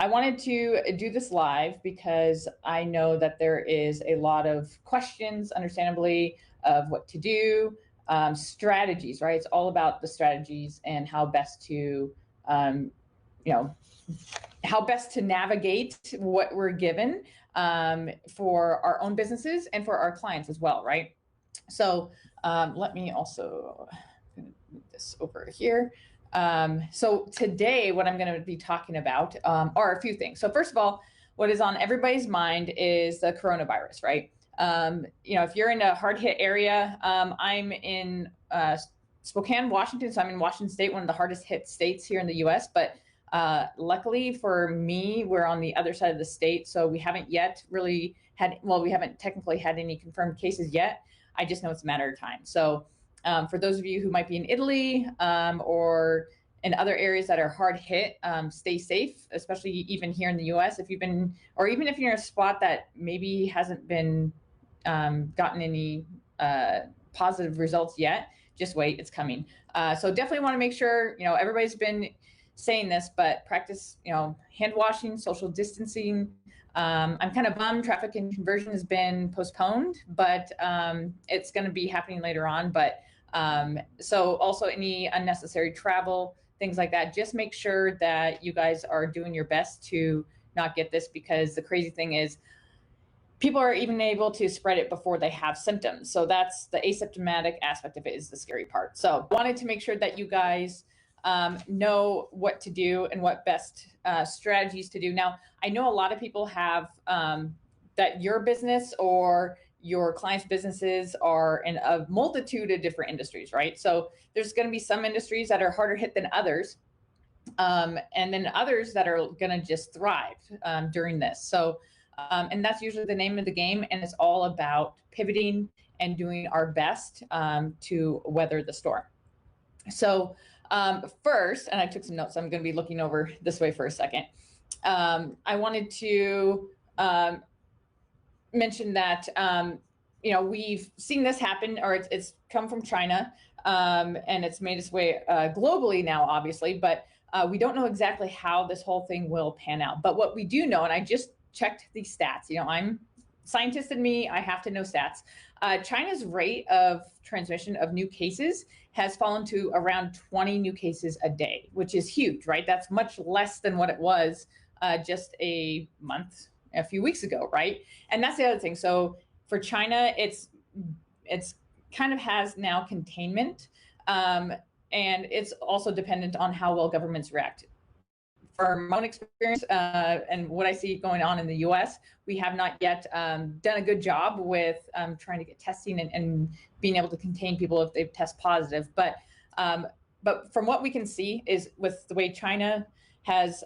I wanted to do this live because I know that there is a lot of questions, understandably, of what to do, strategies, right? It's all about the strategies and how best to, um, you know, how best to navigate what we're given for our own businesses and for our clients as well, right? So let me also move this over here. So today, what I'm going to be talking about are a few things. So first of all, what is on everybody's mind is the coronavirus, right? If you're in a hard hit area, I'm in Spokane, Washington. So I'm in Washington State, one of the hardest hit states here in the U.S. But luckily for me, we're on the other side of the state, so we haven't yet really had. Well, we haven't technically had any confirmed cases yet. I just know it's a matter of time. So for those of you who might be in Italy or in other areas that are hard hit, stay safe, especially even here in the US. If you've been, or even if you're in a spot that maybe hasn't been gotten any positive results yet, just wait, it's coming. So definitely want to make sure, everybody's been saying this, but practice, hand washing, social distancing. I'm kind of bummed traffic and conversion has been postponed, but it's going to be happening later on. But so also any unnecessary travel, things like that, just make sure that you guys are doing your best to not get this, because the crazy thing is people are even able to spread it before they have symptoms. So that's the asymptomatic aspect of it, is the scary part. So wanted to make sure that you guys know what to do and what best strategies to do. Now, I know a lot of people have that your business or your clients' businesses are in a multitude of different industries, right? So there's going to be some industries that are harder hit than others, and then others that are going to just thrive during this. So, and that's usually the name of the game, and it's all about pivoting and doing our best to weather the storm. So first, and I took some notes, so I'm going to be looking over this way for a second. I wanted to mention that, we've seen this happen, or it's come from China, and it's made its way globally now, obviously, but we don't know exactly how this whole thing will pan out. But what we do know, and I just checked the stats, I'm scientist in me, I have to know stats. China's rate of transmission of new cases has fallen to around 20 new cases a day, which is huge, right? That's much less than what it was just a few weeks ago, right? And that's the other thing. So for China, it's kind of has now containment, and it's also dependent on how well governments react. From my own experience and what I see going on in the US, we have not yet done a good job with trying to get testing and being able to contain people if they test positive. But from what we can see is with the way China has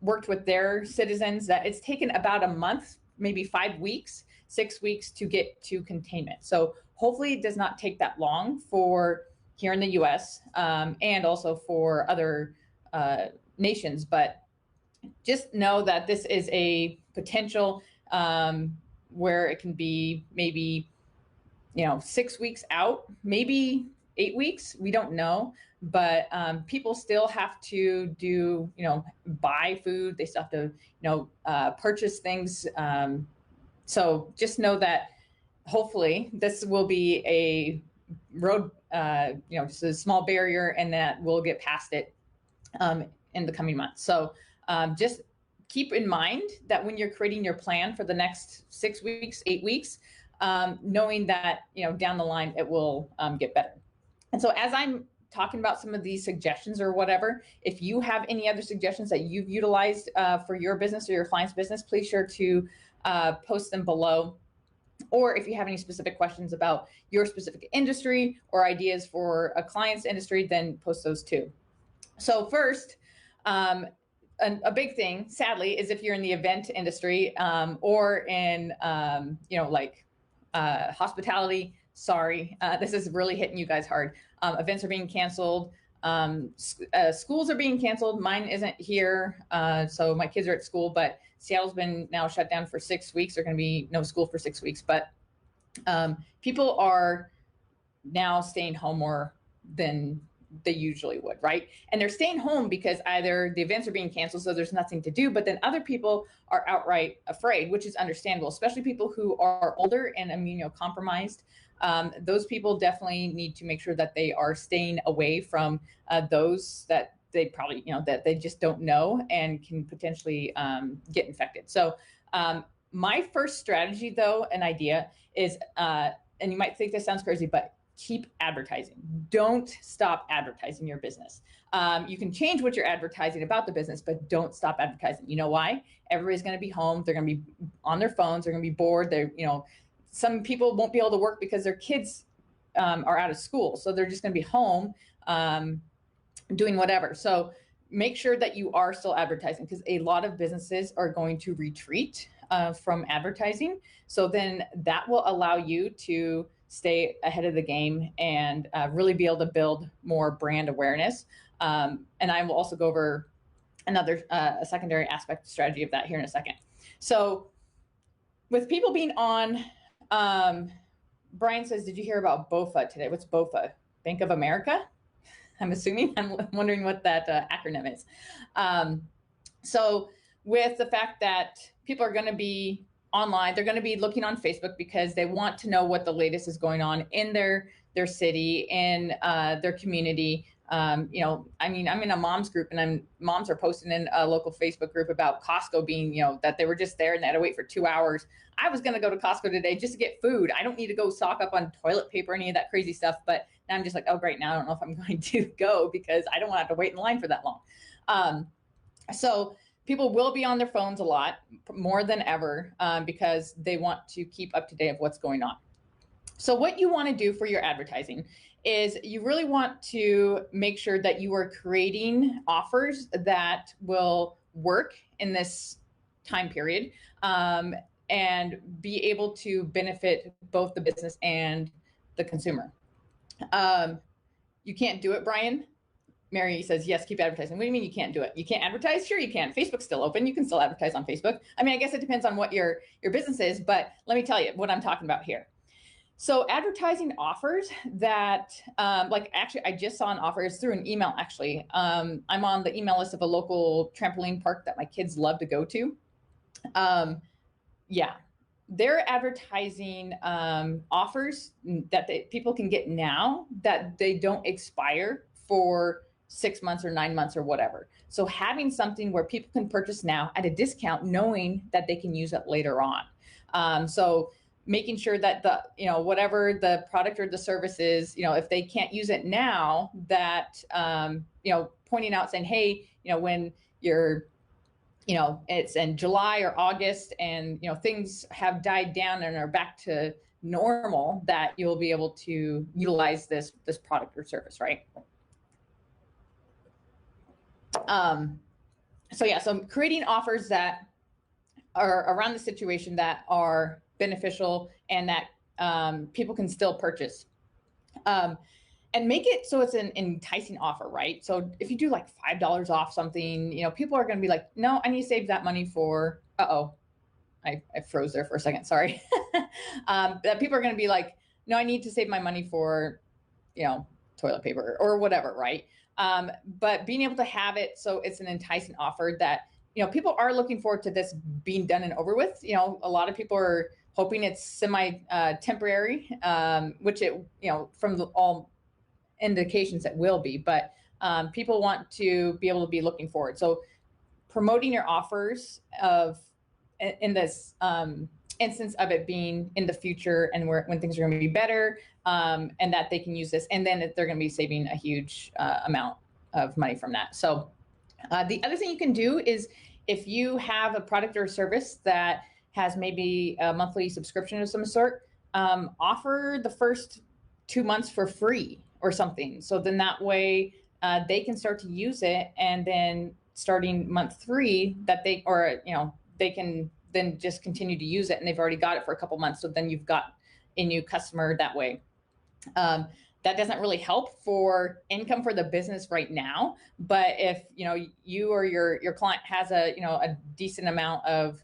worked with their citizens, that it's taken about a month, maybe 5 weeks, 6 weeks to get to containment. So hopefully it does not take that long for here in the US and also for other nations, but just know that this is a potential where it can be maybe 6 weeks out, maybe 8 weeks, we don't know. But people still have to do, buy food, they still have to purchase things. So just know that hopefully this will be a road, just a small barrier, and that we'll get past it in the coming months. So just keep in mind that when you're creating your plan for the next 6 weeks, 8 weeks, knowing that, down the line, it will get better. And so as I'm talking about some of these suggestions or whatever, if you have any other suggestions that you've utilized for your business or your client's business, please sure to post them below. Or if you have any specific questions about your specific industry or ideas for a client's industry, then post those too. So first, a big thing, sadly, is if you're in the event industry or in, hospitality. Sorry, this is really hitting you guys hard. Events are being canceled. Schools are being canceled. Mine isn't here, so my kids are at school, but Seattle's been now shut down for 6 weeks. There's going to be no school for 6 weeks, but people are now staying home more than they usually would, right? And they're staying home because either the events are being canceled, so there's nothing to do, but then other people are outright afraid, which is understandable, especially people who are older and immunocompromised. Those people definitely need to make sure that they are staying away from those that they probably, that they just don't know and can potentially get infected. So my first strategy, though, an idea is, and you might think this sounds crazy, but keep advertising. Don't stop advertising your business. You can change what you're advertising about the business, but don't stop advertising. You know why? Everybody's going to be home. They're going to be on their phones. They're going to be bored. They're, some people won't be able to work because their kids are out of school. So they're just going to be home doing whatever. So make sure that you are still advertising, because a lot of businesses are going to retreat from advertising. So then that will allow you to stay ahead of the game and really be able to build more brand awareness. And I will also go over another a secondary aspect strategy of that here in a second. So with people being on, Brian says, did you hear about BOFA today? What's BOFA? Bank of America? I'm assuming. I'm wondering what that acronym is. So with the fact that people are going to be online, they're going to be looking on Facebook because they want to know what the latest is going on in their city, in their community. I'm in a mom's group, and moms are posting in a local Facebook group about Costco being, that they were just there and they had to wait for 2 hours. I was going to go to Costco today just to get food. I don't need to go stock up on toilet paper, any of that crazy stuff. But now I'm just like, oh, great. Now I don't know if I'm going to go because I don't want to have to wait in line for that long. So people will be on their phones a lot more than ever because they want to keep up to date of what's going on. So what you want to do for your advertising is you really want to make sure that you are creating offers that will work in this time period and be able to benefit both the business and the consumer. You can't do it, Brian? Mary says, yes, keep advertising. What do you mean you can't do it? You can't advertise? Sure you can. Facebook's still open. You can still advertise on Facebook. I mean, I guess it depends on what your business is, but let me tell you what I'm talking about here. So advertising offers that, actually, I just saw an offer. It's through an email, actually. I'm on the email list of a local trampoline park that my kids love to go to. They're advertising offers that people can get now that they don't expire for 6 months or 9 months or whatever. So having something where people can purchase now at a discount, knowing that they can use it later on. So making sure that whatever the product or the service is, if they can't use it now, that, pointing out saying, hey, when you're, it's in July or August and, things have died down and are back to normal, that you'll be able to utilize this product or service, right? So creating offers that are around the situation that are beneficial and that people can still purchase. And make it so it's an enticing offer, right? So if you do like $5 off something, people are going to be like, no, I need to save that money for, I froze there for a second, sorry. That people are going to be like, no, I need to save my money for, toilet paper or whatever, right? But being able to have it so it's an enticing offer that, people are looking forward to this being done and over with. A lot of people are hoping it's semi-temporary, which it, from all indications it will be, but people want to be able to be looking forward. So promoting your offers in this instance of it being in the future and when things are going to be better, and that they can use this, and then they're going to be saving a huge amount of money from that. So the other thing you can do is if you have a product or a service that has maybe a monthly subscription of some sort, offer the first 2 months for free or something. So then that way they can start to use it, and then starting month 3 that they can then just continue to use it, and they've already got it for a couple months. So then you've got a new customer that way. That doesn't really help for income for the business right now, but if you or your client has a decent amount of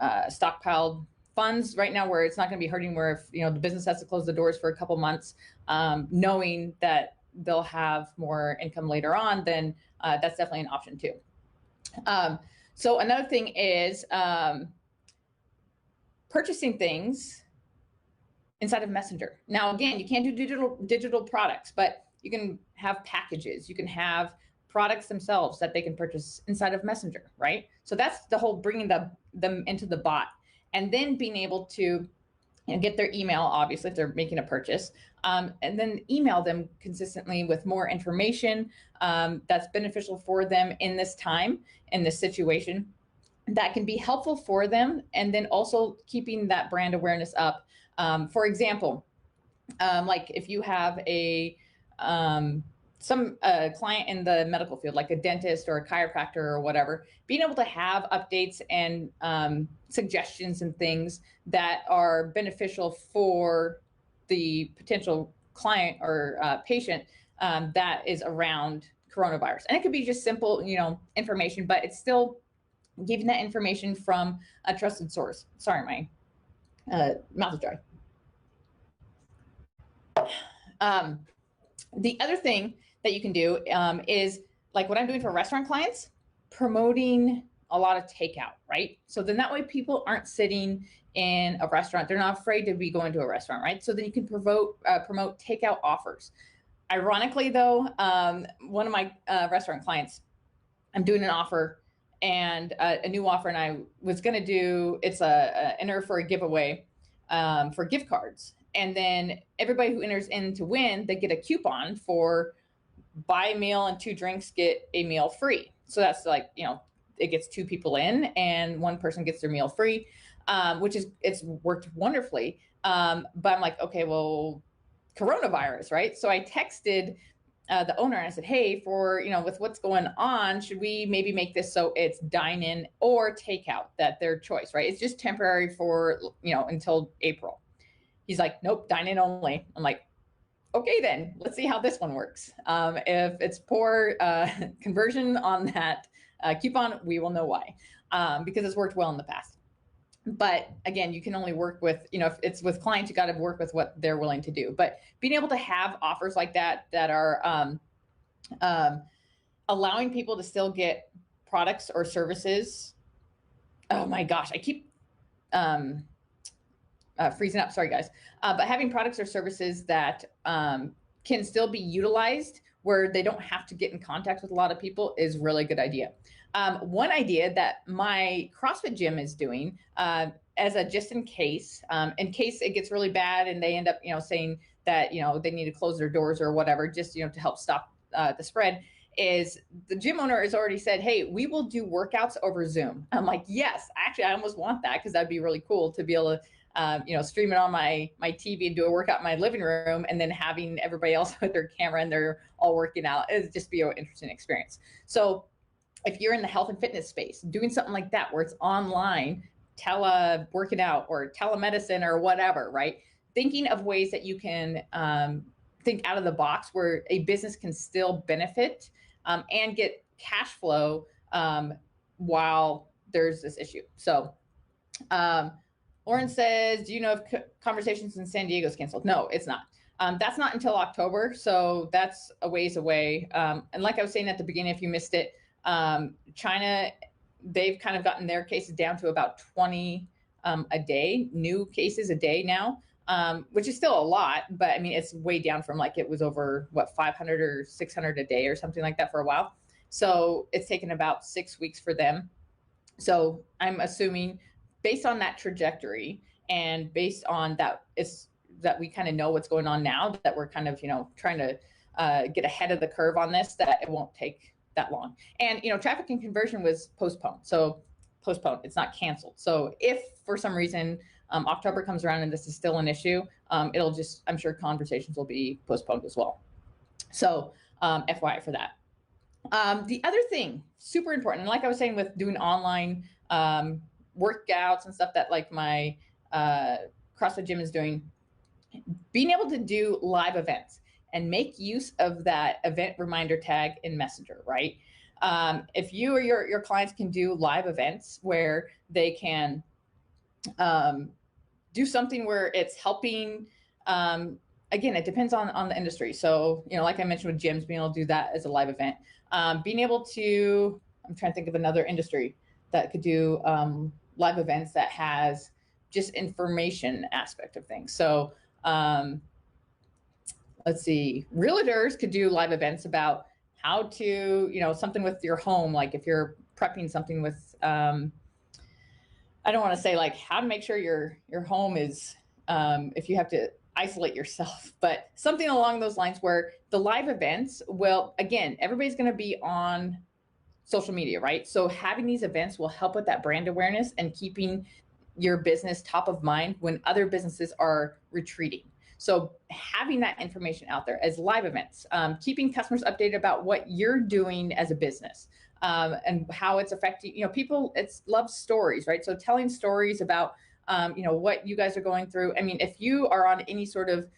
stockpiled funds right now, where it's not going to be hurting, where if the business has to close the doors for a couple months, knowing that they'll have more income later on, then that's definitely an option too. So another thing is purchasing things inside of Messenger. Now, again, you can't do digital products, but you can have packages. You can have products themselves that they can purchase inside of Messenger, right? So that's the whole bringing them into the bot, and then being able to get their email, obviously, if they're making a purchase, and then email them consistently with more information that's beneficial for them in this time, in this situation, that can be helpful for them, and then also keeping that brand awareness up. For example, like if you have some client in the medical field, like a dentist or a chiropractor or whatever, being able to have updates and suggestions and things that are beneficial for the potential client or patient that is around coronavirus. And it could be just simple, information, but it's still giving that information from a trusted source. Sorry, my mouth is dry. The other thing that you can do is like what I'm doing for restaurant clients, promoting a lot of takeout, right? So then that way people aren't sitting in a restaurant. They're not afraid to be going to a restaurant, right? So then you can promote takeout offers. Ironically though, one of my restaurant clients, I'm doing an offer and a new offer, and I was going to do, it's a enter for a giveaway for gift cards. And then everybody who enters in to win, they get a coupon for buy a meal and 2 drinks, get a meal free. So that's like, it gets 2 people in and 1 person gets their meal free, it's worked wonderfully. But I'm like, okay, well, coronavirus, right? So I texted the owner and I said, hey, for, with what's going on, should we maybe make this so it's dine in or takeout, that their choice, right? It's just temporary for, until April. He's like, nope, dine in only. I'm like, okay, then let's see how this one works. If it's poor conversion on that coupon, we will know why, because it's worked well in the past. But again, you can only work with, if it's with clients, you got to work with what they're willing to do. But being able to have offers like that are allowing people to still get products or services. Oh my gosh, I keep freezing up. Sorry, guys. But having products or services that can still be utilized where they don't have to get in contact with a lot of people is really a good idea. One idea that my CrossFit gym is doing as a just in case it gets really bad and they end up, saying that, they need to close their doors or whatever, just, to help stop the spread, is the gym owner has already said, hey, we will do workouts over Zoom. I'm like, yes, actually, I almost want that because that'd be really cool to be able to stream it on my TV and do a workout in my living room, and then having everybody else with their camera and they're all working out. It'd just be an interesting experience. So if you're in the health and fitness space, doing something like that where it's online, working out or telemedicine or whatever, right? Thinking of ways that you can think out of the box where a business can still benefit and get cash flow while there's this issue. So Lauren says, do you know if Conversations in San Diego is canceled? No, it's not. That's not until October. So that's a ways away. And like I was saying at the beginning, if you missed it, China, they've kind of gotten their cases down to about 20 a day, new cases a day now, which is still a lot, but I mean, it's way down from like it was over 500 or 600 a day or something like that for a while. So it's taken about 6 weeks for them. So I'm assuming based on that trajectory and based on that, is that we kind of know what's going on now, that we're kind of, trying to get ahead of the curve on this, that it won't take that long. And, traffic and conversion was postponed. So postponed, it's not canceled. So if for some reason October comes around and this is still an issue, I'm sure Conversations will be postponed as well. So FYI for that. The other thing, super important, and like I was saying with doing online workouts and stuff that like my CrossFit gym is doing, being able to do live events and make use of that event reminder tag in Messenger, right? If you or your clients can do live events where they can do something where it's helping a again, it depends on the industry. So, like I mentioned with gyms, being able to do that as a live event, being able to, I'm trying to think of another industry that could do live events that has just information aspect of things. So, let's see, realtors could do live events about how to, something with your home, like if you're prepping something with, I don't want to say like how to make sure your home is, if you have to isolate yourself, but something along those lines where the live events will, again, everybody's going to be on social media, right? So having these events will help with that brand awareness and keeping your business top of mind when other businesses are retreating. So having that information out there as live events, keeping customers updated about what you're doing as a business, and how it's affecting, people, love stories, right? So telling stories about, what you guys are going through. I mean, if you are on any sort of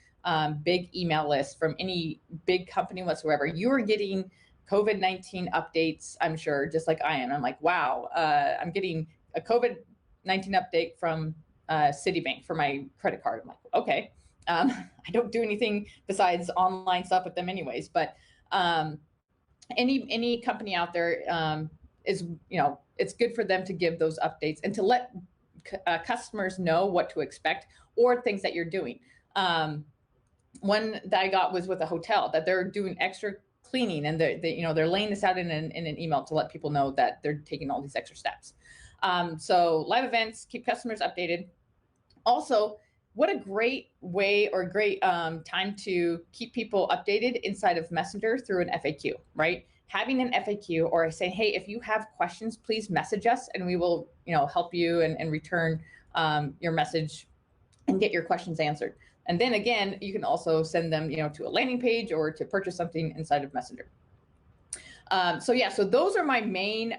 big email list from any big company whatsoever, you are getting COVID-19 updates, I'm sure, just like I am. I'm like, wow, I'm getting a COVID-19 update from Citibank for my credit card. I'm like, okay. I don't do anything besides online stuff with them anyways, but any company out there is, it's good for them to give those updates and to let customers know what to expect or things that you're doing. One that I got was with a hotel that they're doing extra cleaning, and they're laying this out in an email to let people know that they're taking all these extra steps. So live events, keep customers updated. Also, what a great way or great time to keep people updated inside of Messenger through an FAQ, right? Having an FAQ or saying, hey, if you have questions, please message us and we will, help you and return your message and get your questions answered. And then again, you can also send them, to a landing page or to purchase something inside of Messenger. So those are my main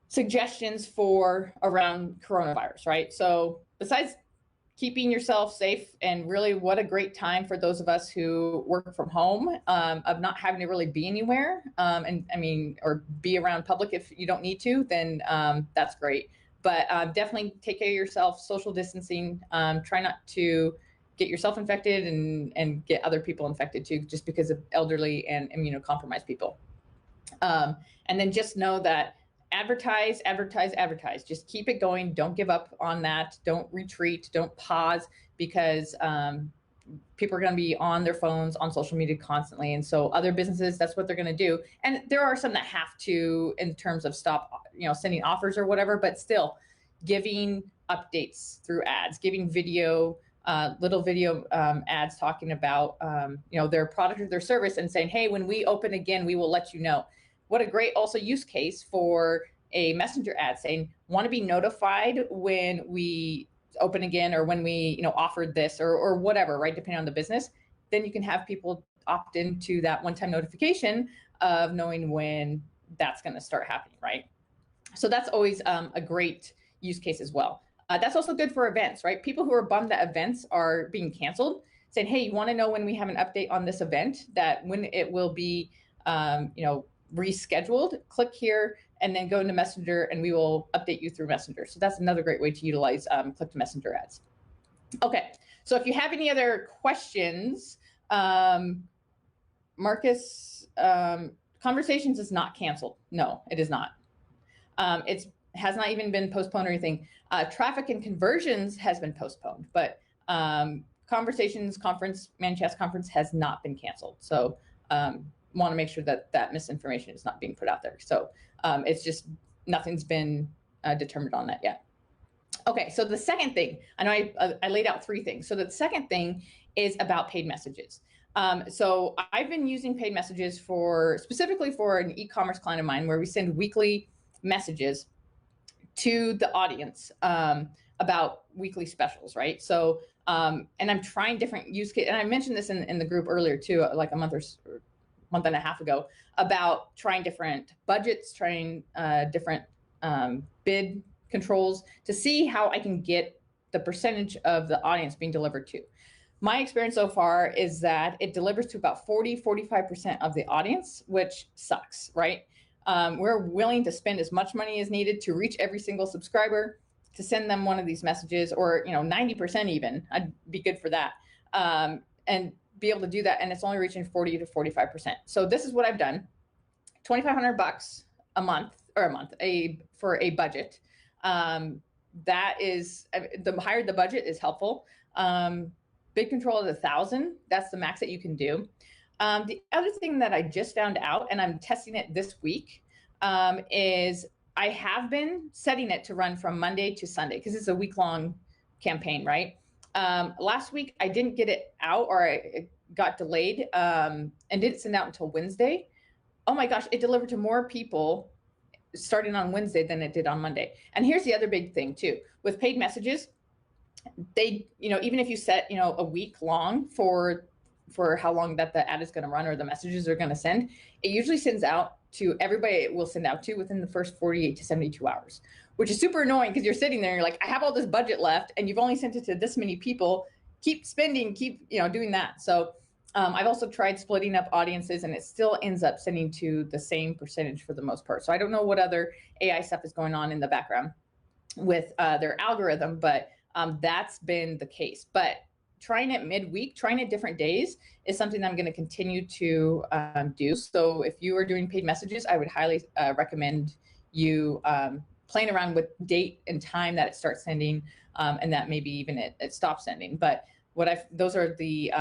suggestions for around coronavirus, right? So besides keeping yourself safe, and really what a great time for those of us who work from home, of not having to really be anywhere, or be around public. If you don't need to, then that's great. But definitely take care of yourself, social distancing, try not to get yourself infected and get other people infected too, just because of elderly and immunocompromised people. And then just know that advertise. Just keep it going. Don't give up on that. Don't retreat. Don't pause, because people are going to be on their phones, on social media constantly. And so other businesses, that's what they're going to do. And there are some that have to, in terms of stop, sending offers or whatever, but still giving updates through ads, giving video, little video ads talking about, their product or their service, and saying, hey, when we open again, we will let you know. What a great also use case for a Messenger ad saying, want to be notified when we open again, or when we, offered this or whatever, right? Depending on the business, then you can have people opt into that one-time notification of knowing when that's going to start happening, right? So that's always a great use case as well. That's also good for events, right? People who are bummed that events are being canceled, saying, hey, you want to know when we have an update on this event, that when it will be, rescheduled, click here and then go into Messenger and we will update you through Messenger. So that's another great way to utilize click to Messenger ads. Okay, so if you have any other questions, Marcus, Conversations is not canceled. No, it is not. It has not even been postponed or anything. Traffic and Conversions has been postponed, but Conversations conference, Manchester conference, has not been canceled. So want to make sure that misinformation is not being put out there. So it's just, nothing's been determined on that yet. Okay, so the second thing, I know I laid out 3 things. So the second thing is about paid messages. So I've been using paid messages specifically for an e-commerce client of mine, where we send weekly messages to the audience about weekly specials, right? So, and I'm trying different use cases, and I mentioned this in the group earlier too, like a month and a half ago, about trying different budgets, trying different bid controls to see how I can get the percentage of the audience being delivered to. My experience so far is that it delivers to about 45% of the audience, which sucks, right? We're willing to spend as much money as needed to reach every single subscriber, to send them one of these messages, or 90% even. I'd be good for that. and be able to do that. And it's only reaching 40 to 45%. So this is what I've done. $2,500 a month for a budget. That is, the higher the budget is helpful. Big control is 1,000. That's the max that you can do. The other thing that I just found out, and I'm testing it this week, is I have been setting it to run from Monday to Sunday because it's a week-long campaign, right? Last week I didn't get it out, or it got delayed, and didn't send out until Wednesday. Oh my gosh, it delivered to more people starting on Wednesday than it did on Monday. And here's the other big thing too, with paid messages, they, even if you set, a week long for how long that the ad is going to run or the messages are going to send, it usually sends out to everybody it will send out to within the first 48 to 72 hours, which is super annoying because you're sitting there and you're like, I have all this budget left and you've only sent it to this many people. Keep spending, keep, doing that. So I've also tried splitting up audiences and it still ends up sending to the same percentage for the most part. So I don't know what other AI stuff is going on in the background with their algorithm, but that's been the case. But trying it midweek, trying it different days is something I'm going to continue to do. So if you are doing paid messages, I would highly recommend you playing around with date and time that it starts sending, and that maybe even it stops sending. But those are the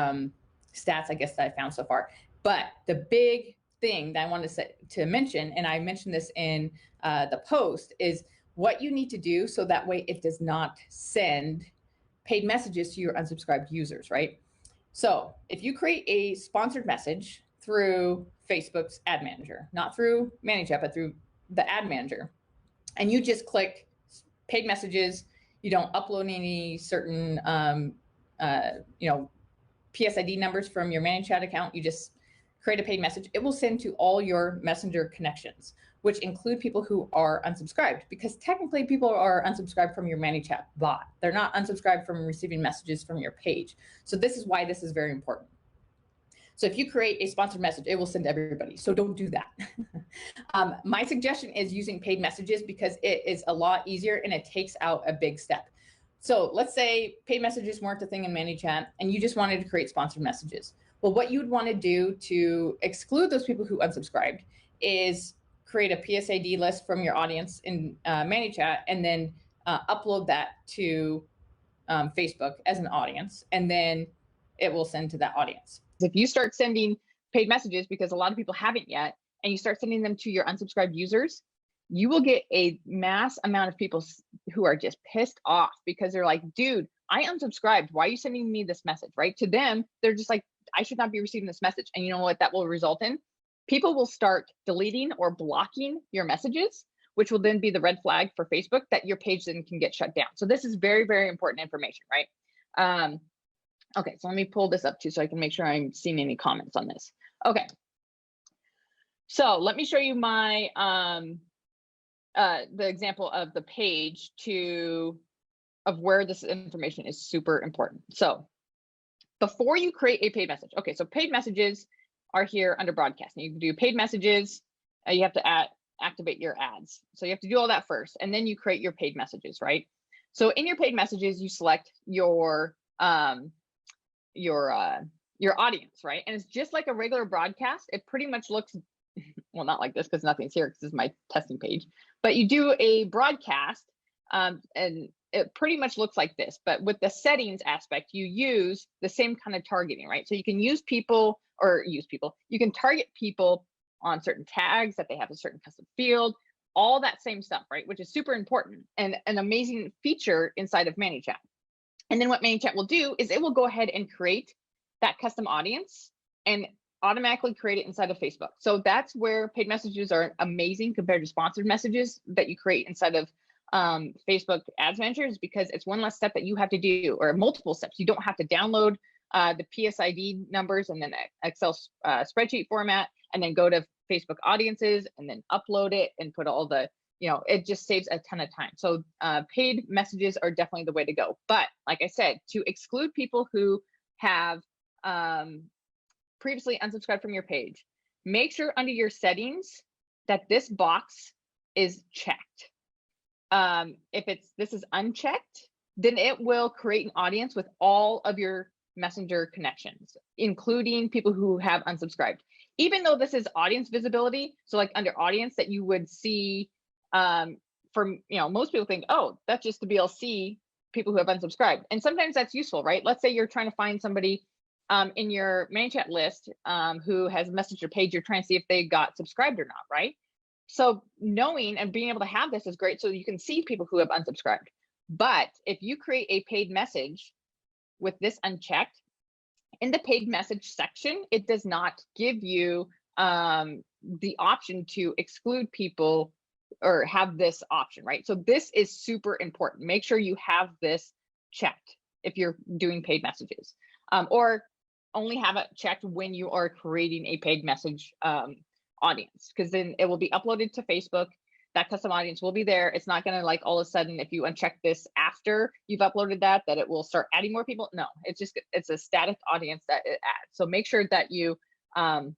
stats, I guess, that I found so far. But the big thing that I wanted to mention, and I mentioned this in the post, is what you need to do so that way it does not send paid messages to your unsubscribed users, right? So if you create a sponsored message through Facebook's ad manager, not through ManyChat, but through the ad manager, and you just click paid messages, you don't upload any certain, PSID numbers from your ManyChat account, you just create a paid message, it will send to all your messenger connections, which include people who are unsubscribed, because technically people are unsubscribed from your ManyChat bot. They're not unsubscribed from receiving messages from your page. So this is why this is very important. So if you create a sponsored message, it will send to everybody. So don't do that. My suggestion is using paid messages because it is a lot easier and it takes out a big step. So let's say paid messages weren't a thing in ManyChat and you just wanted to create sponsored messages. Well, what you would want to do to exclude those people who unsubscribed is create a PSID list from your audience in ManyChat and then upload that to Facebook as an audience, and then it will send to that audience. If you start sending paid messages, because a lot of people haven't yet, and you start sending them to your unsubscribed users, you will get a mass amount of people who are just pissed off because they're like, dude, I unsubscribed. Why are you sending me this message, right? To them, they're just like, I should not be receiving this message. And you know what that will result in? People will start deleting or blocking your messages, which will then be the red flag for Facebook that your page then can get shut down. So this is very, very important information, right? Okay, so let me pull this up too so I can make sure I'm seeing any comments on this. Okay, so let me show you my the example of the page of where this information is super important. So before you create a paid message, okay, so paid messages are here under broadcasting. You can do paid messages, you have to activate your ads. So you have to do all that first, and then you create your paid messages, right? So in your paid messages, you select your audience, right? And it's just like a regular broadcast. It pretty much looks, well, not like this because nothing's here because this is my testing page, but you do a broadcast and it pretty much looks like this, but with the settings aspect, you use the same kind of targeting, right? So you can you can target people on certain tags that they have a certain custom field, all that same stuff, right? Which is super important and an amazing feature inside of ManyChat. And then what ManyChat will do is it will go ahead and create that custom audience and automatically create it inside of Facebook. So that's where paid messages are amazing compared to sponsored messages that you create inside of Facebook Ads Manager, is because it's one less step that you have to do, or multiple steps. You don't have to download the PSID numbers and then Excel spreadsheet format, and then go to Facebook audiences and then upload it and put all the, it just saves a ton of time. So paid messages are definitely the way to go. But like I said, to exclude people who have previously unsubscribed from your page, make sure under your settings that this box is checked. If this is unchecked, then it will create an audience with all of your Messenger connections, including people who have unsubscribed. Even though this is audience visibility, so like under audience that you would see, from, most people think, oh, that's just to be able to see people who have unsubscribed. And sometimes that's useful, right? Let's say you're trying to find somebody in your ManyChat list who has messaged your page, you're trying to see if they got subscribed or not, right? So knowing and being able to have this is great so you can see people who have unsubscribed. But if you create a paid message with this unchecked, in the paid message section, it does not give you the option to exclude people or have this option, right? So this is super important. Make sure you have this checked if you're doing paid messages, or only have it checked when you are creating a paid message audience, because then it will be uploaded to Facebook. That custom audience will be there. It's not going to, like, all of a sudden, if you uncheck this after you've uploaded that it will start adding more people. No, it's a static audience that it adds. So make sure that you have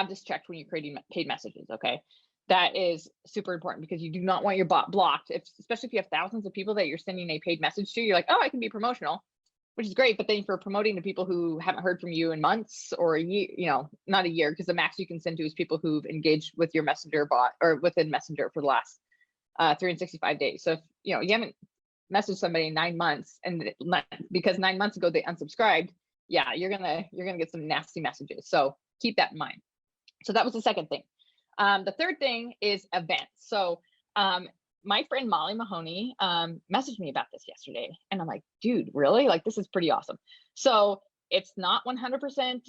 this checked when you're creating paid messages. Okay, that is super important, because you do not want your bot blocked. Especially if you have thousands of people that you're sending a paid message to, you're like, oh, I can be promotional, which is great. But then if you're promoting to people who haven't heard from you in months or a year, not a year, because the max you can send to is people who've engaged with your Messenger bot or within Messenger for the last 365 days. So if you haven't messaged somebody in 9 months, and because 9 months ago they unsubscribed, yeah, you're gonna get some nasty messages. So keep that in mind. So that was the second thing. The third thing is events. So my friend Molly Mahoney messaged me about this yesterday, and I'm like, dude, really? Like, this is pretty awesome. So it's not 100%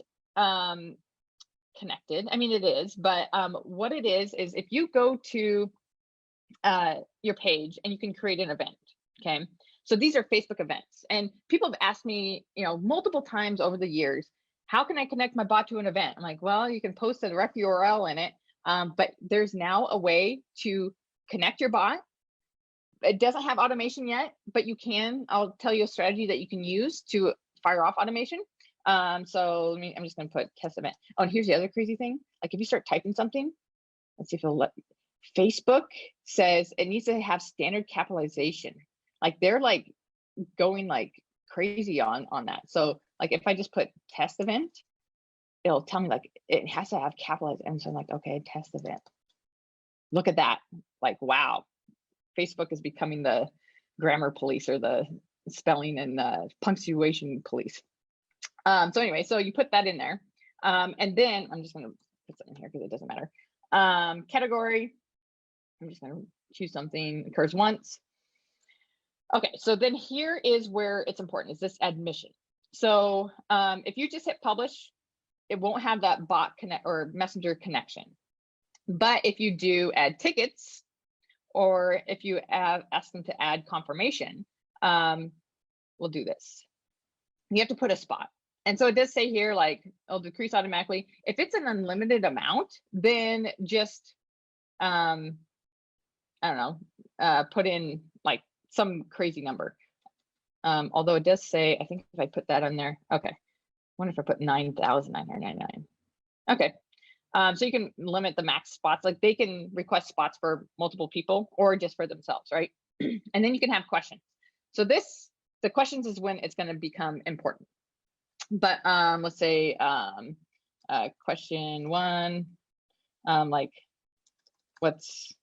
connected. I mean, it is, but what it is if you go to your page and you can create an event. Okay, so these are Facebook events, and people have asked me, multiple times over the years, how can I connect my bot to an event? I'm like, well, you can post a direct URL in it, but there's now a way to connect your bot. It doesn't have automation yet, but you can. I'll tell you a strategy that you can use to fire off automation. So I'm just going to put test event. Oh, and here's the other crazy thing. Like, if you start typing something, let's see if it'll let. Facebook says it needs to have standard capitalization. Like, they're like going like crazy on that. So like, if I just put test event, it'll tell me like it has to have capitalized. And so I'm like, okay, test event. Look at that. Like, wow. Facebook is becoming the grammar police, or the spelling and punctuation police. So anyway, so you put that in there. And then I'm just going to put something here because it doesn't matter. Category. I'm just going to choose something occurs once. Okay, so then here is where it's important, is this admission. So if you just hit publish, it won't have that bot connect or messenger connection. But if you do add tickets, or if you ask them to add confirmation, we'll do this. You have to put a spot. And so it does say here, like, it'll decrease automatically. If it's an unlimited amount, then just, I don't know, put in like some crazy number. Although it does say, I think if I put that on there, okay. I wonder if I put 9,999. Okay. So you can limit the max spots. Like, they can request spots for multiple people or just for themselves, right? And then you can have questions. So the questions is when it's going to become important. But let's say question 1, like, what's,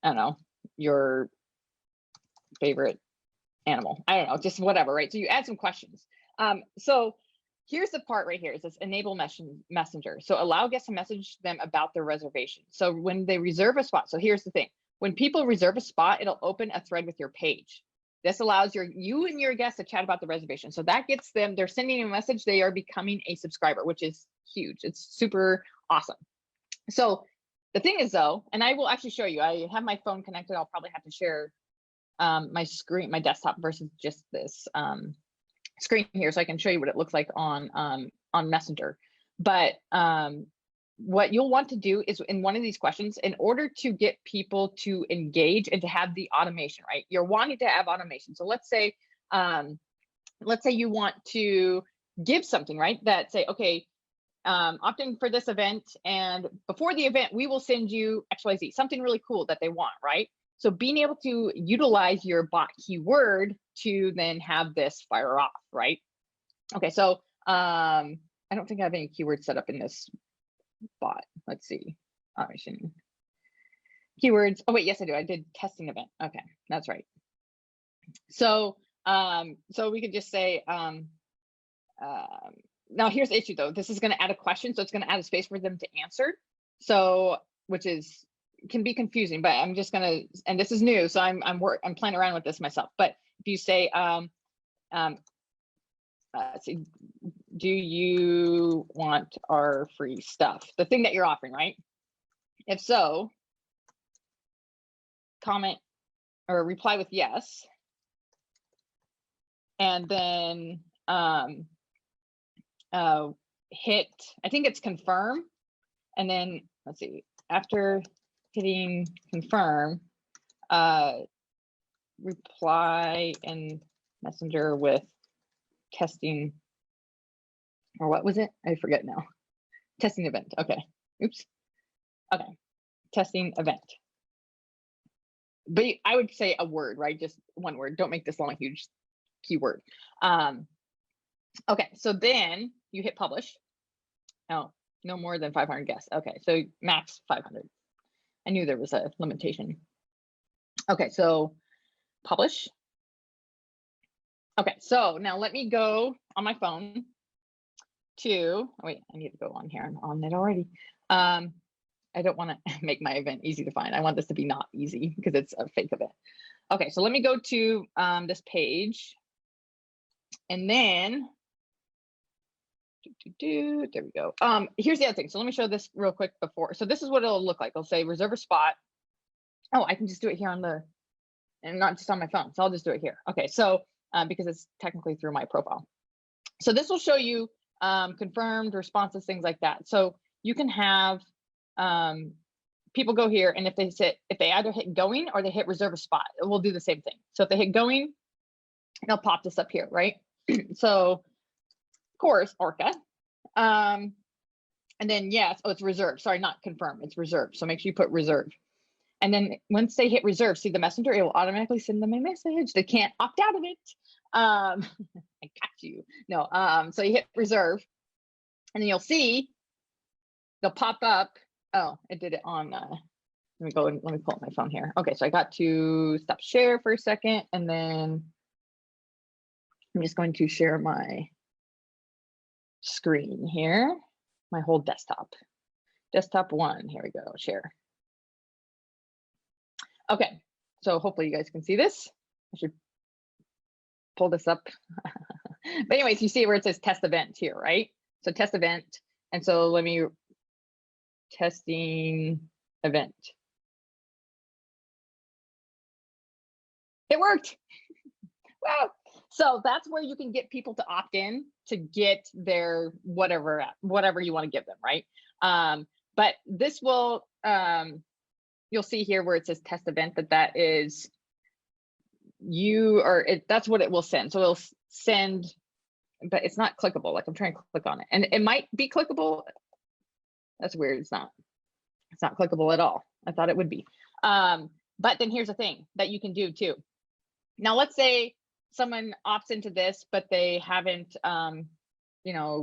I don't know, your favorite animal? I don't know, just whatever, right? So you add some questions. So here's the part right here, is this enable messenger. So allow guests to message them about their reservation. So when they reserve a spot, so here's the thing, when people reserve a spot, it'll open a thread with your page. This allows you and your guests to chat about the reservation. So that gets them, they're sending a message, they are becoming a subscriber, which is huge. It's super awesome. So the thing is though, and I will actually show you, I have my phone connected. I'll probably have to share my screen, my desktop versus just this screen here, so I can show you what it looks like on Messenger. But what you'll want to do is, in one of these questions, in order to get people to engage and to have the automation, right? You're wanting to have automation. So let's say you want to give something, right? That say, okay, opt in for this event, and before the event, we will send you XYZ, something really cool that they want, right? So being able to utilize your bot keyword to then have this fire off, right? Okay, so I don't think I have any keywords set up in this bot. Let's see. Automation keywords. Oh wait, yes I do. I did testing event. Okay, that's right. So so we could just say now here's the issue though. This is going to add a question, so it's going to add a space for them to answer. So which is can be confusing, but I'm just gonna, and this is new, so I'm playing around with this myself. But if you say let's see, do you want our free stuff, the thing that you're offering, right? If so, comment or reply with yes, and then hit, I think it's confirm, and then let's see, after hitting confirm, reply in Messenger with testing, or what was it? I forget now. Testing event. Okay. Oops. Okay. Testing event. But I would say a word, right? Just one word. Don't make this long, huge keyword. Okay. So then you hit publish. Oh, no more than 500 guests. Okay. So max 500. I knew there was a limitation. Okay. So publish. Okay. So now let me go on my phone to, oh wait, I need to go on here. I'm on it already. I don't want to make my event easy to find. I want this to be not easy because it's a fake event. Okay, so let me go to this page, and then there we go. Here's the other thing. So let me show this real quick before. So this is what it'll look like. I'll say reserve a spot. Oh, I can just do it here on the, and not just on my phone. So I'll just do it here. Okay, so because it's technically through my profile. So this will show you confirmed responses, things like that. So you can have people go here, and if they either hit going or they hit reserve a spot, it will do the same thing. So if they hit going, they'll pop this up here, right? So of course, Orca. And then yes, oh, it's reserved. Sorry, not confirm, it's reserved. So make sure you put reserve. And then once they hit reserve, see the messenger, it will automatically send them a message. They can't opt out of it. I got you. No, so you hit reserve, and then you'll see they'll pop up. Oh, it did it on, let me go and let me pull up my phone here. Okay, so I got to stop share for a second, and then I'm just going to share my screen here, my whole desktop. Desktop one, here we go, share. Okay, so hopefully you guys can see this. I should pull this up. But anyways, you see where it says test event here, right? So test event, and so let me, testing event. It worked. Wow. So that's where you can get people to opt in to get their whatever you want to give them, right? But this will, you'll see here where it says test event, that is that's what it will send. So it'll send, but it's not clickable. Like I'm trying to click on it, and it might be clickable. That's weird. It's not clickable at all. I thought it would be. But then here's the thing that you can do too. Now, let's say someone opts into this, but they haven't,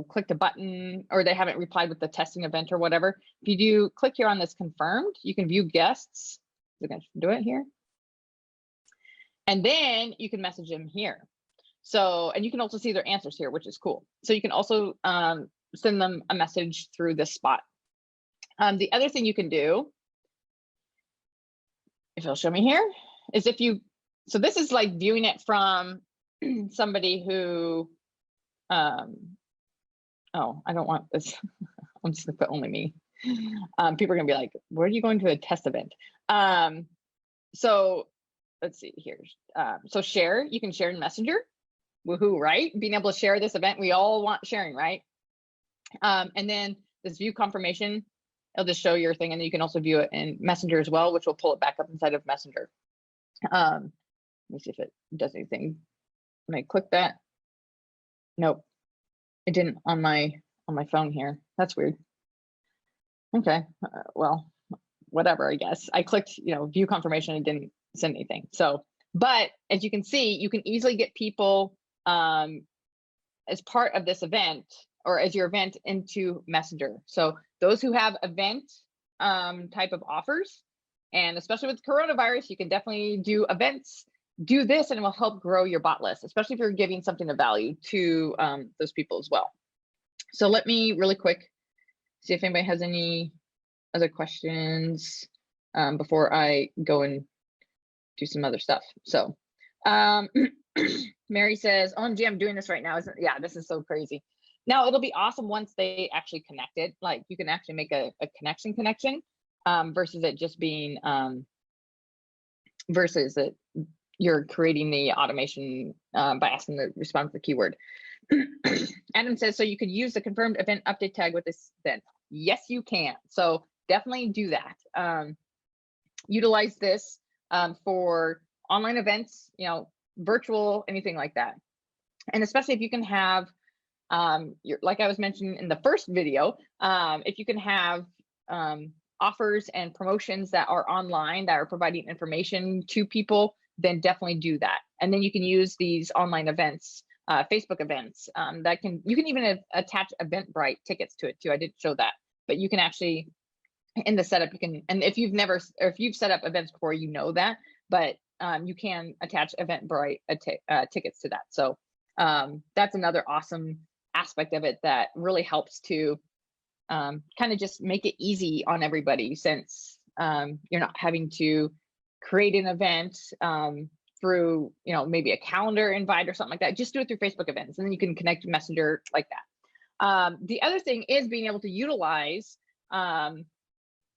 clicked a button, or they haven't replied with the testing event or whatever. If you do click here on this confirmed, you can view guests. We're going to do it here. And then you can message them here. So, and you can also see their answers here, which is cool. So you can also send them a message through this spot. The other thing you can do, if it'll show me here, is if you, so this is like viewing it from somebody who, oh, I don't want this. I'm just gonna put only me. People are gonna be like, where are you going to a test event? So let's see here. So share, you can share in Messenger. Woohoo, right? Being able to share this event, we all want sharing, right? And then this view confirmation, it'll just show your thing, and then you can also view it in Messenger as well, which will pull it back up inside of Messenger. Let me see if it does anything. When I click that, nope, it didn't on my phone here. That's weird. Okay, well, whatever, I guess. I clicked, view confirmation, it didn't send anything. So, but as you can see, you can easily get people as part of this event or as your event into Messenger. So those who have event type of offers, and especially with coronavirus, you can definitely do events, do this, and it will help grow your bot list, especially if you're giving something of value to those people as well. So let me really quick see if anybody has any other questions before I go and do some other stuff. So Mary says, OMG, I'm doing this right now. Yeah, this is so crazy. Now it'll be awesome once they actually connect it. Like you can actually make a connection versus it just being versus it you're creating the automation by asking to respond to the keyword. Adam says, so you could use the confirmed event update tag with this then. Yes, you can. So definitely do that. Utilize this for online events, you know, virtual, anything like that. And especially if you can have, like I was mentioning in the first video, if you can have offers and promotions that are online that are providing information to people, then definitely do that. And then you can use these online events, Facebook events you can even attach Eventbrite tickets to it too. I did show that, but you can actually in the setup, you can, and if you've set up events before, you know that, but you can attach Eventbrite tickets to that. So that's another awesome aspect of it that really helps to kind of just make it easy on everybody, since you're not having to create an event through, you know, maybe a calendar invite or something like that. Just do it through Facebook events, and then you can connect to Messenger like that. The other thing is being able to utilize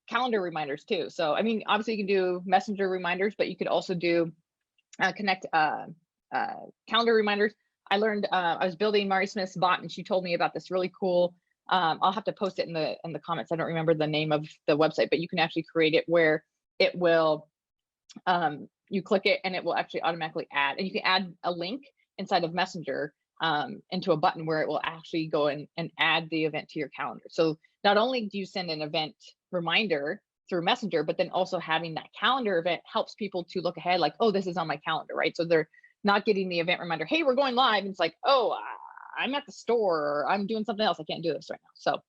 calendar reminders too. So, I mean, obviously you can do Messenger reminders, but you could also do connect calendar reminders. I learned, I was building Mari Smith's bot, and she told me about this really cool, I'll have to post it in the comments. I don't remember the name of the website, but you can actually create it where it will, you click it and it will actually automatically add, and you can add a link inside of Messenger into a button where it will actually go in and add the event to your calendar. So not only do you send an event reminder through Messenger, but then also having that calendar event helps people to look ahead, like, oh, this is on my calendar, right? So they're not getting the event reminder, hey, we're going live. And it's like, oh, I'm at the store, or I'm doing something else, I can't do this right now. So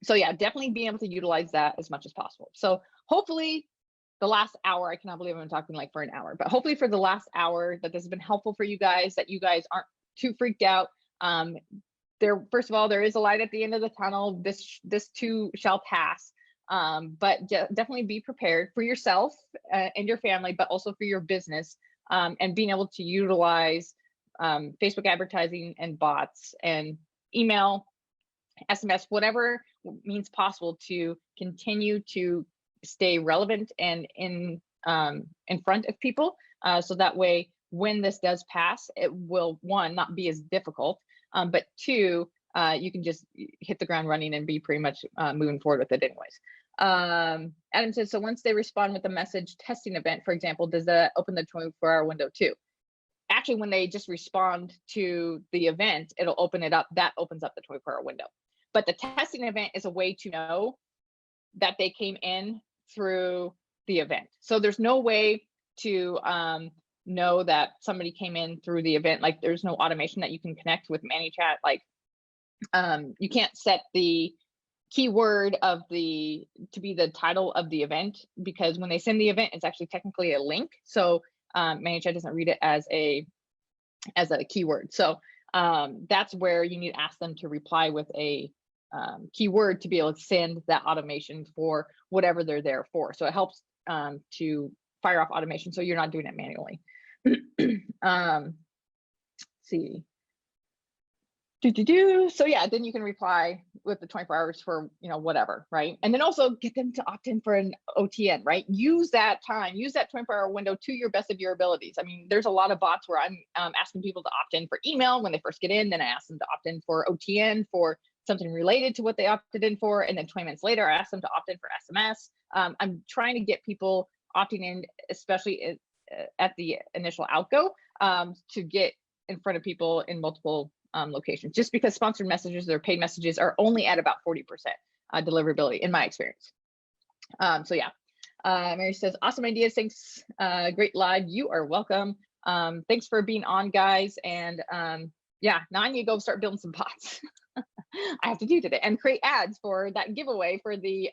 so yeah, definitely being able to utilize that as much as possible. So hopefully the last hour, I cannot believe I'm talking like for an hour, but hopefully for the last hour that this has been helpful for you guys, that you guys aren't too freaked out. First of all, there is a light at the end of the tunnel. This too shall pass. But definitely be prepared for yourself and your family, but also for your business, and being able to utilize Facebook advertising and bots and email, SMS, whatever means possible to continue to stay relevant and in front of people. So that way, when this does pass, it will, one, not be as difficult, but two, you can just hit the ground running and be pretty much moving forward with it anyways. Adam says, so once they respond with a message testing event, for example, does that open the 24-hour window too? Actually, when they just respond to the event, it'll open it up. That opens up the 24-hour window. But the testing event is a way to know that they came in through the event. So there's no way to know that somebody came in through the event. Like there's no automation that you can connect with ManyChat. Like you can't set the keyword of to be the title of the event, because when they send the event, it's actually technically a link. So ManyChat doesn't read it as a keyword. So that's where you need to ask them to reply with a keyword to be able to send that automation for whatever they're there for. So it helps to fire off automation, so you're not doing it manually. Let's see. So yeah, then you can reply with the 24 hours for, you know, whatever, right? And then also get them to opt in for an OTN, right? Use that time, use that 24-hour window to your best of your abilities. I mean, there's a lot of bots where I'm asking people to opt in for email when they first get in, then I ask them to opt in for OTN for something related to what they opted in for, and then 20 minutes later, I ask them to opt in for SMS. I'm trying to get people opting in, especially at the initial outgo, to get in front of people in multiple locations, just because sponsored messages or paid messages are only at about 40% deliverability in my experience. So yeah, Mary says, awesome ideas. Thanks. Great live. You are welcome. Thanks for being on, guys. And yeah, now I need to go start building some bots. I have to do today and create ads for that giveaway for the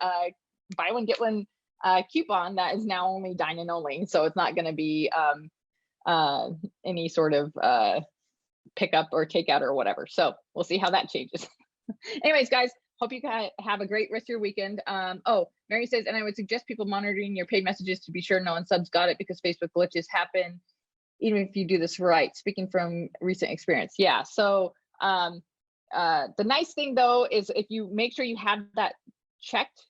buy one, get one coupon that is now only dine-in only. So it's not going to be any sort of pickup or takeout or whatever. So we'll see how that changes. Anyways, guys, hope you guys have a great rest of your weekend. Oh, Mary says, and I would suggest people monitoring your paid messages to be sure no unsubs got it, because Facebook glitches happen even if you do this right. Speaking from recent experience. Yeah. So the nice thing though is if you make sure you have that checked,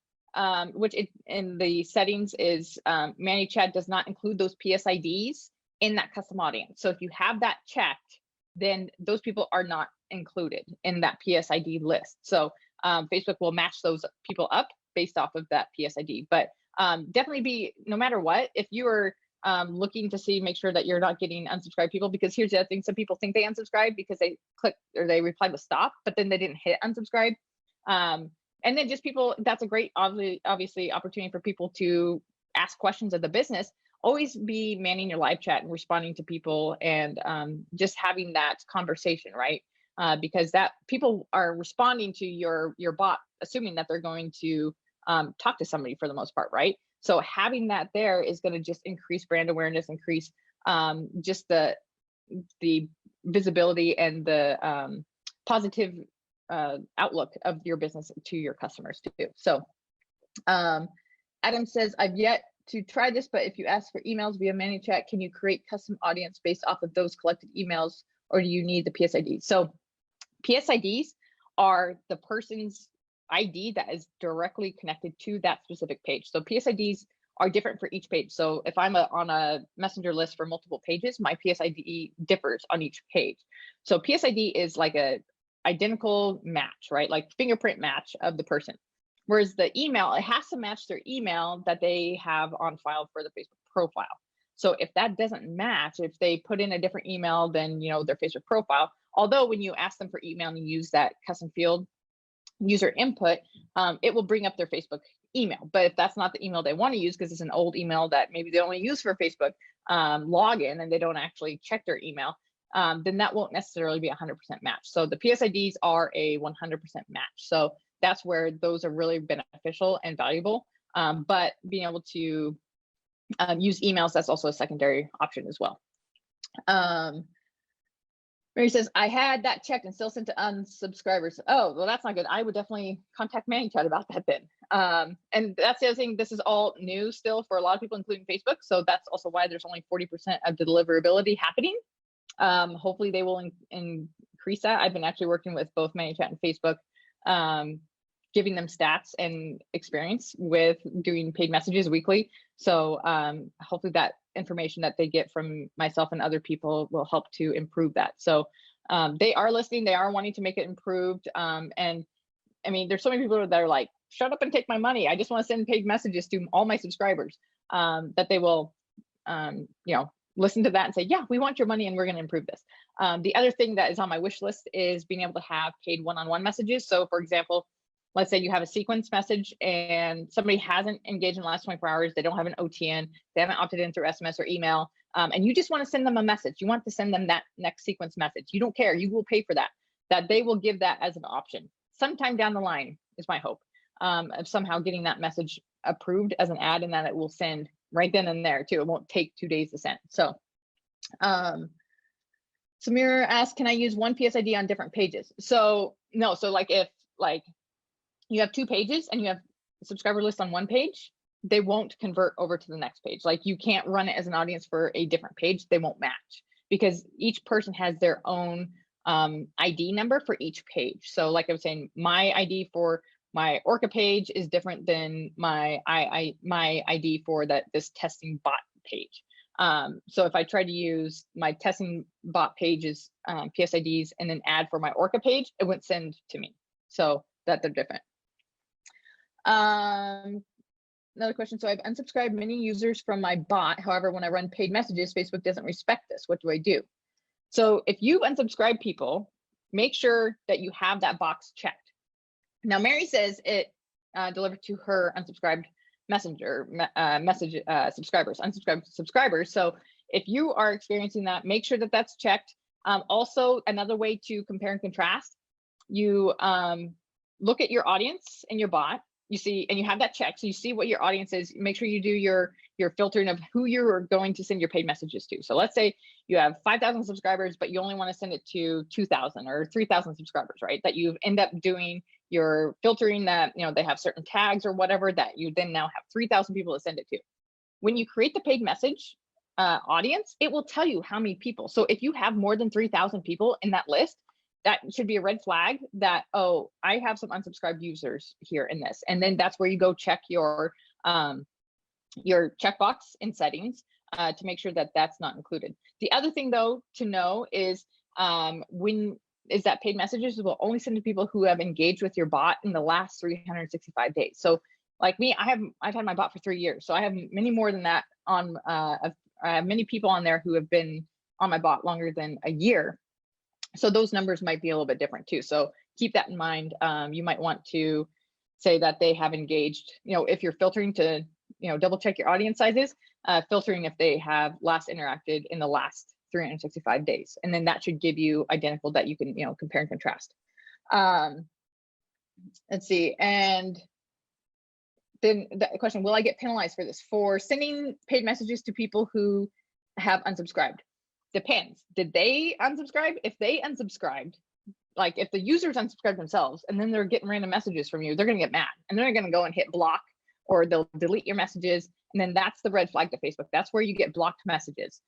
which in the settings is ManyChat does not include those PSIDs in that custom audience. So if you have that checked, then those people are not included in that PSID list. So Facebook will match those people up based off of that PSID. But definitely be, no matter what, if you are looking to see, make sure that you're not getting unsubscribed people, because here's the other thing. Some people think they unsubscribe because they click or they replied with stop, but then they didn't hit unsubscribe. And then just people, that's a great, obviously opportunity for people to ask questions of the business. Always be manning your live chat and responding to people, and just having that conversation, right? Because that people are responding to your bot, assuming that they're going to talk to somebody for the most part, right? So having that there is going to just increase brand awareness, increase just the visibility and the positive outlook of your business to your customers too. So Adam says, I've yet to try this, but if you ask for emails via ManyChat, can you create custom audience based off of those collected emails, or do you need the PSID? So PSIDs are the person's ID that is directly connected to that specific page. So PSIDs are different for each page. So if I'm on a messenger list for multiple pages, my PSID differs on each page. So PSID is like a identical match, right? Like fingerprint match of the person. Whereas the email, it has to match their email that they have on file for the Facebook profile. So if that doesn't match, if they put in a different email than their Facebook profile, although when you ask them for email and you use that custom field user input, it will bring up their Facebook email. But if that's not the email they want to use, because it's an old email that maybe they only use for Facebook login and they don't actually check their email, then that won't necessarily be 100% match. So the PSIDs are a 100% match. So that's where those are really beneficial and valuable. But being able to use emails, that's also a secondary option as well. Mary says, I had that checked and still sent to unsubscribers. Oh, well, that's not good. I would definitely contact ManyChat about that then. And that's the other thing. This is all new still for a lot of people, including Facebook. So that's also why there's only 40% of the deliverability happening. Hopefully they will increase that. I've been actually working with both ManyChat and Facebook, giving them stats and experience with doing paid messages weekly. So hopefully that information that they get from myself and other people will help to improve that. So they are listening, they are wanting to make it improved. And I mean, there's so many people that are like, shut up and take my money. I just want to send paid messages to all my subscribers, that they will, listen to that and say, yeah, we want your money and we're going to improve this. The other thing that is on my wish list is being able to have paid one-on-one messages. So for example, let's say you have a sequence message and somebody hasn't engaged in the last 24 hours, they don't have an OTN, they haven't opted in through SMS or email, and you just want to send them a message. You want to send them that next sequence message. You don't care, you will pay for that they will give that as an option. Sometime down the line is my hope, of somehow getting that message approved as an ad, and that it will send right then and there too. It won't take 2 days to send. So Samira asked, can I use one PSID on different pages? So no, so like if you have 2 pages and you have a subscriber list on one page, they won't convert over to the next page. Like you can't run it as an audience for a different page. They won't match because each person has their own ID number for each page. So like I was saying, my ID for my Orca page is different than my ID for this testing bot page. So if I try to use my testing bot page's PSIDs and then add for my Orca page, it wouldn't send to me. So that they're different. Another question. So I've unsubscribed many users from my bot. However, when I run paid messages, Facebook doesn't respect this. What do I do? So if you unsubscribe people, make sure that you have that box checked. Now, Mary says it delivered to her unsubscribed subscribers, unsubscribed subscribers. So if you are experiencing that, make sure that that's checked. Also, another way to compare and contrast, you look at your audience and your bot. You see, and you have that check, so you see what your audience is. Make sure you do your filtering of who you're going to send your paid messages to. So let's say you have 5,000 subscribers, but you only want to send it to 2,000 or 3,000 subscribers, right? That you end up doing your filtering, that they have certain tags or whatever, that you then now have 3,000 people to send it to. When you create the paid message audience, it will tell you how many people. So if you have more than 3,000 people in that list, that should be a red flag that, oh, I have some unsubscribed users here in this. And then that's where you go check your checkbox in settings to make sure that that's not included. The other thing, though, to know is that paid messages will only send to people who have engaged with your bot in the last 365 days. So like me, I've had my bot for 3 years. So I have many more than that on, I have many people on there who have been on my bot longer than a year. So those numbers might be a little bit different too. So keep that in mind. You might want to say that they have engaged, if you're filtering to, double check your audience sizes, filtering if they have last interacted in the last 365 days. And then that should give you identical that you can, compare and contrast. Let's see. And then the question, will I get penalized for this? For sending paid messages to people who have unsubscribed? Depends. Did they unsubscribe? If they unsubscribed, like if the users unsubscribe themselves and then they're getting random messages from you, they're going to get mad and they're going to go and hit block, or they'll delete your messages. And then that's the red flag to Facebook. That's where you get blocked messages.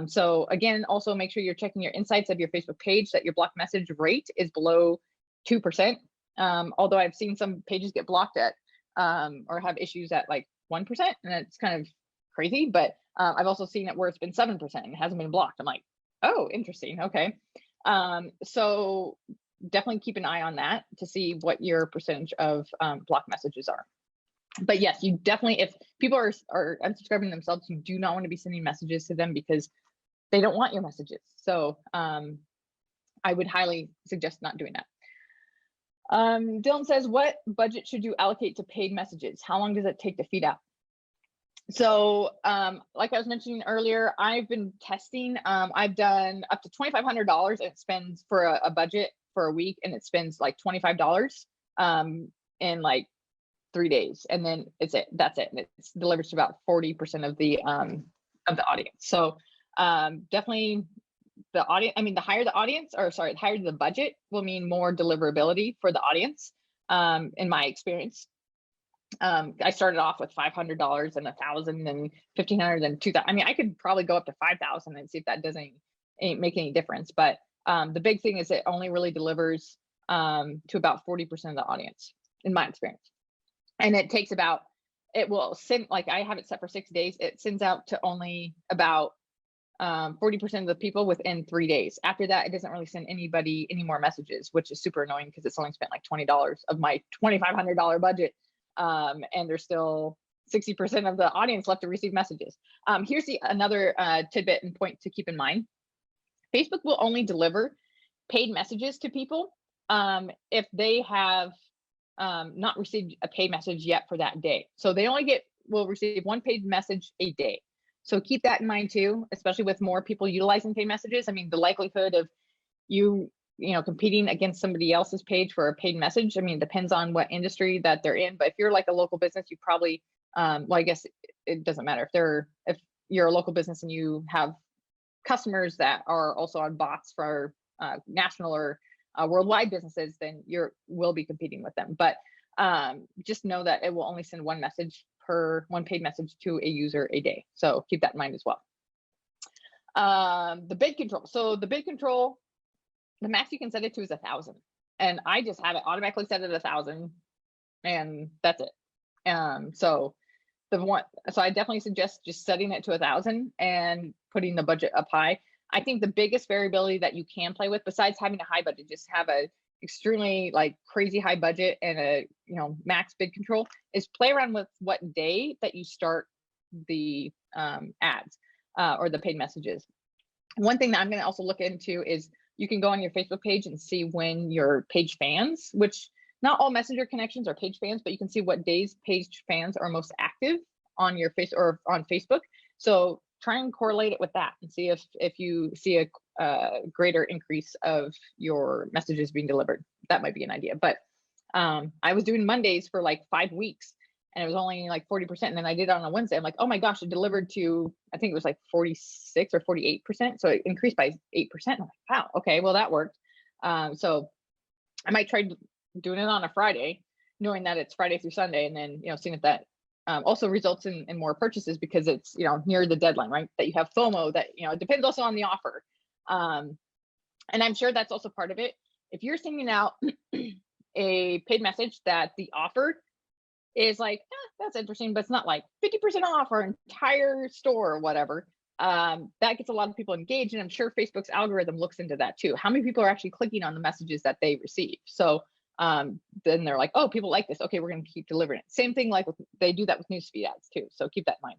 So again, also make sure you're checking your insights of your Facebook page, that your blocked message rate is below 2%. Although I've seen some pages get blocked at or have issues at like 1%, and it's kind of crazy, but I've also seen it where it's been 7% and it hasn't been blocked. I'm like, oh, interesting. Okay. So definitely keep an eye on that to see what your percentage of blocked messages are. But yes, you definitely, if people are unsubscribing themselves, you do not want to be sending messages to them because they don't want your messages. So I would highly suggest not doing that. Dylan says, what budget should you allocate to paid messages? How long does it take to feed out? So like I was mentioning earlier, I've been testing. I've done up to $2,500 and it spends for a budget for a week, and it spends like $25 in like 3 days, and then that's it. And it delivers to about 40% of the audience. So definitely the audience, the higher the audience, or sorry, the higher the budget will mean more deliverability for the audience, in my experience. I started off with $500 and $1,000 and $1,500 and $2,000. I could probably go up to $5,000 and see if that doesn't make any difference. But the big thing is it only really delivers to about 40% of the audience, in my experience. And it takes about, it will send, like I have it set for 6 days. It sends out to only about 40% of the people within 3 days. After that, it doesn't really send anybody any more messages, which is super annoying because it's only spent like $20 of my $2,500 budget. And there's still 60% of the audience left to receive messages. Here's another tidbit and point to keep in mind. Facebook will only deliver paid messages to people if they have not received a paid message yet for that day. So they only will receive one paid message a day. So keep that in mind too, especially with more people utilizing paid messages. The likelihood of you competing against somebody else's page for a paid message, it depends on what industry that they're in. But if you're like a local business, you probably, well, I guess it doesn't matter if you're a local business and you have customers that are also on bots for national or worldwide businesses, then will be competing with them. But just know that it will only send one paid message to a user a day. So keep that in mind as well. The bid control. So the bid control, the max you can set it to is 1,000, and I just have it automatically set at 1,000, and that's it. So I definitely suggest just setting it to 1,000 and putting the budget up high. I think the biggest variability that you can play with, besides having a high budget, just have a extremely like crazy high budget and a max bid control, is play around with what day that you start the ads or the paid messages. One thing that I'm going to also look into is you can go on your Facebook page and see when your page fans, which not all messenger connections are page fans, but you can see what days page fans are most active on your face or on Facebook. So try and correlate it with that and see if you see a greater increase of your messages being delivered. That might be an idea. But I was doing Mondays for like 5 weeks and it was only like 40%. And then I did it on a Wednesday. I'm like, oh my gosh, it delivered to, I think it was like 46 or 48%. So it increased by 8%. I'm like, wow, okay, well that worked. So I might try doing it on a Friday, knowing that it's Friday through Sunday, and then, seeing if that also results in more purchases because it's, near the deadline, right? That you have FOMO, that, it depends also on the offer. And I'm sure that's also part of it. If you're sending out a paid message that the offer is like, that's interesting, but it's not like 50% off our entire store or whatever, that gets a lot of people engaged. And I'm sure Facebook's algorithm looks into that too. How many people are actually clicking on the messages that they receive? So then they're like, oh, people like this. Okay, we're going to keep delivering it. Same thing, like they do that with newsfeed ads too. So keep that in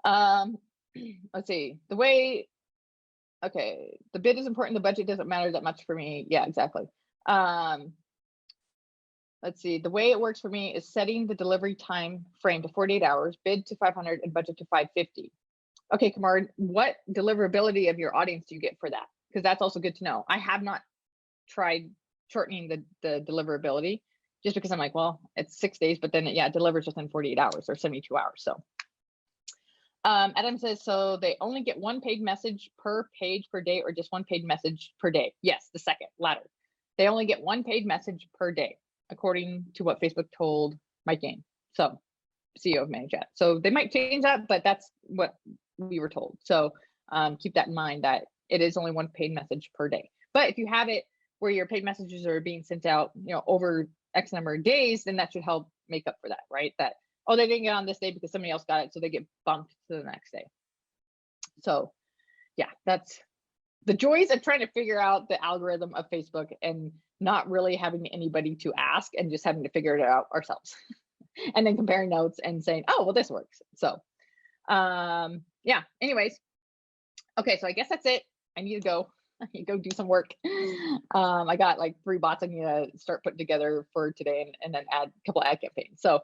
mind. Let's see, okay, the bid is important. The budget doesn't matter that much for me. Yeah, exactly. Let's see, the way it works for me is setting the delivery time frame to 48 hours, bid to 500 and budget to 550. Okay, Kamar, what deliverability of your audience do you get for that? Because that's also good to know. I have not tried shortening the deliverability just because I'm like, well, it's 6 days, but then it delivers within 48 hours or 72 hours. So Adam says, so they only get one paid message per page per day or just one paid message per day? Yes, the second, latter. They only get one paid message per day, according to what Facebook told Mike Gain, so CEO of ManyChat. So they might change that, but that's what we were told. So keep that in mind, that it is only one paid message per day. But if you have it where your paid messages are being sent out, over X number of days, then that should help make up for that, right? That, oh, they didn't get on this day because somebody else got it, so they get bumped to the next day. So yeah, that's the joys of trying to figure out the algorithm of Facebook and not really having anybody to ask and just having to figure it out ourselves. And then comparing notes and saying, oh, well, this works. So yeah, anyways. Okay, so I guess that's it. I need to go. I need to go do some work. I got like 3 bots I need to start putting together for today and then add a couple ad campaigns. So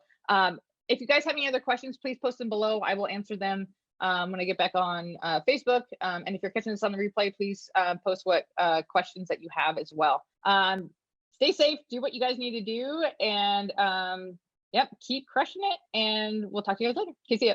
if you guys have any other questions, please post them below. I will answer them when I get back on Facebook. And if you're catching this on the replay, please post what questions that you have as well. Stay safe, do what you guys need to do, and yep, keep crushing it, and we'll talk to you guys later. Okay, see ya.